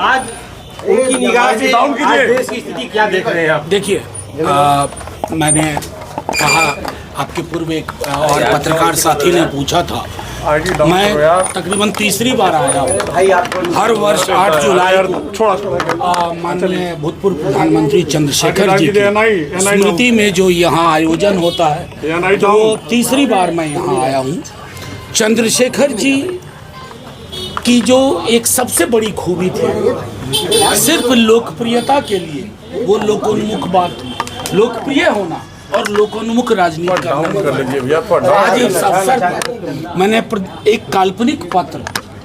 आज उनकी निगाह से आज देश की स्थिति क्या देख रहे हैं आप? देखिए, मैंने कहा आपके पूर्व एक और पत्रकार साथी ने पूछा था, मैं तकरीबन तीसरी बार आया हूँ। हर वर्ष 8 जुलाई को माननीय भूतपूर्व प्रधानमंत्री चंद्रशेखर जी की स्मृति में जो यहाँ आयोजन होता है, तो तीसरी बार मैं यहाँ आया हूँ। चंद्रशेखर जी की जो एक सबसे बड़ी खूबी थी, सिर्फ लोकप्रियता के लिए वो लोकोन्मुख बात, लोकप्रिय होना और लोकोन्मुख राजनीति करना। आज इस अवसर पर मैंने एक काल्पनिक पत्र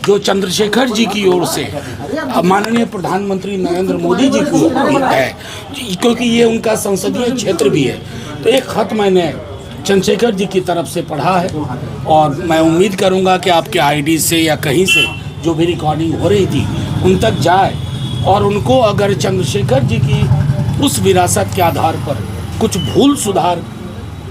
जो चंद्रशेखर जी की ओर से माननीय प्रधानमंत्री नरेंद्र मोदी जी को है, क्योंकि ये उनका संसदीय क्षेत्र भी है, तो एक खत मैंने चंद्रशेखर जी की तरफ से पढ़ा है। और मैं उम्मीद करूंगा कि आपके आईडी से या कहीं से जो भी रिकॉर्डिंग हो रही थी उन तक जाए, और उनको अगर चंद्रशेखर जी की उस विरासत के आधार पर कुछ भूल सुधार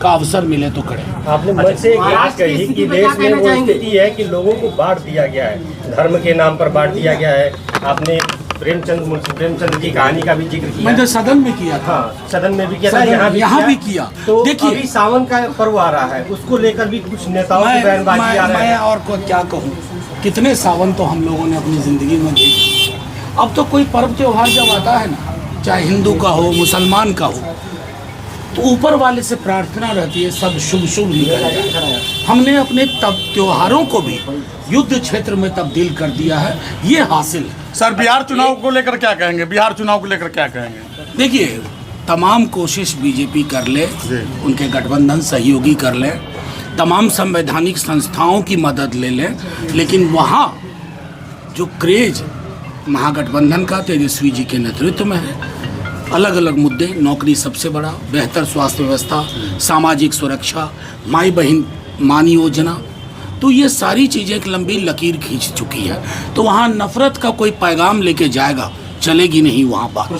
का अवसर मिले तो करें। आपने मंच से एक बात कही कि देश में वो स्थिति है कि लोगों को बांट दिया गया है, धर्म के नाम पर बांट दिया गया है। आपने प्रेमचंद की कहानी का भी जिक्र किया। मैंने सदन में किया था। हाँ, सदन में भी किया था, यहाँ भी किया। तो देखिए, अभी सावन का पर्व आ रहा है, उसको लेकर भी कुछ नेताओं की बयानबाजी आ रहा है। मैं और को क्या कहूँ, कितने सावन तो हम लोगों ने अपनी जिंदगी में देखे। अब तो कोई पर्व त्योहार जब आता है ना, चाहे हिंदू का हो मुसलमान का हो, तो ऊपर वाले से प्रार्थना रहती है सब शुभ शुभ निकल जाए। हमने अपने तब त्योहारों को भी युद्ध क्षेत्र में तब्दील कर दिया है, ये हासिल है। सर, बिहार चुनाव को लेकर क्या कहेंगे? बिहार चुनाव को लेकर क्या कहेंगे? देखिए, तमाम कोशिश बीजेपी कर ले, उनके गठबंधन सहयोगी कर ले, तमाम संवैधानिक संस्थाओं की मदद ले लें, लेकिन वहाँ जो क्रेज महागठबंधन का तेजस्वी जी के नेतृत्व में है, अलग अलग मुद्दे, नौकरी सबसे बड़ा, बेहतर स्वास्थ्य व्यवस्था, सामाजिक सुरक्षा, माई बहन मान योजना, तो ये सारी चीज़ें एक लंबी लकीर खींच चुकी है। तो वहाँ नफरत का कोई पैगाम लेके जाएगा, चलेगी नहीं वहाँ पर।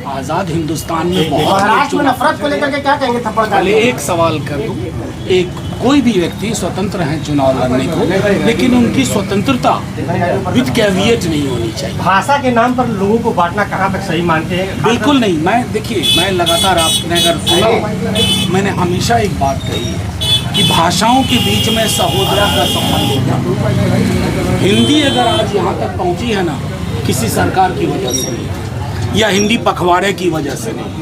आज़ाद हिंदुस्तान में बहुत नफरत को लेकर के क्या कहेंगे? पहले एक सवाल कर दूँ, एक कोई भी व्यक्ति स्वतंत्र है चुनाव लड़ने को, लेकिन उनकी स्वतंत्रता विद कैविएट नहीं होनी चाहिए। भाषा के नाम पर लोगों को बांटना कहाँ तक सही मानते हैं? बिल्कुल नहीं। मैं देखिए, मैं लगातार, आपने अगर सुना, मैंने हमेशा एक बात कही है कि भाषाओं के बीच में सहोदरा का संबंध होता है। हिंदी अगर आज यहाँ तक पहुँची है ना, किसी सरकार की वजह से नहीं, या हिंदी पखवाड़े की वजह से नहीं,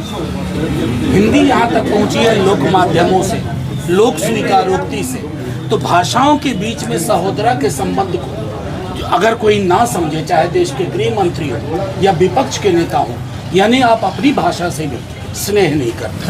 हिंदी यहाँ तक पहुँची है लोक माध्यमों से, लोक स्वीकारोक्ति से। तो भाषाओं के बीच में सहोदरा के संबंध को अगर कोई ना समझे, चाहे देश के गृह मंत्री हो या विपक्ष के नेता हो, यानी आप अपनी भाषा से भी स्नेह नहीं करते।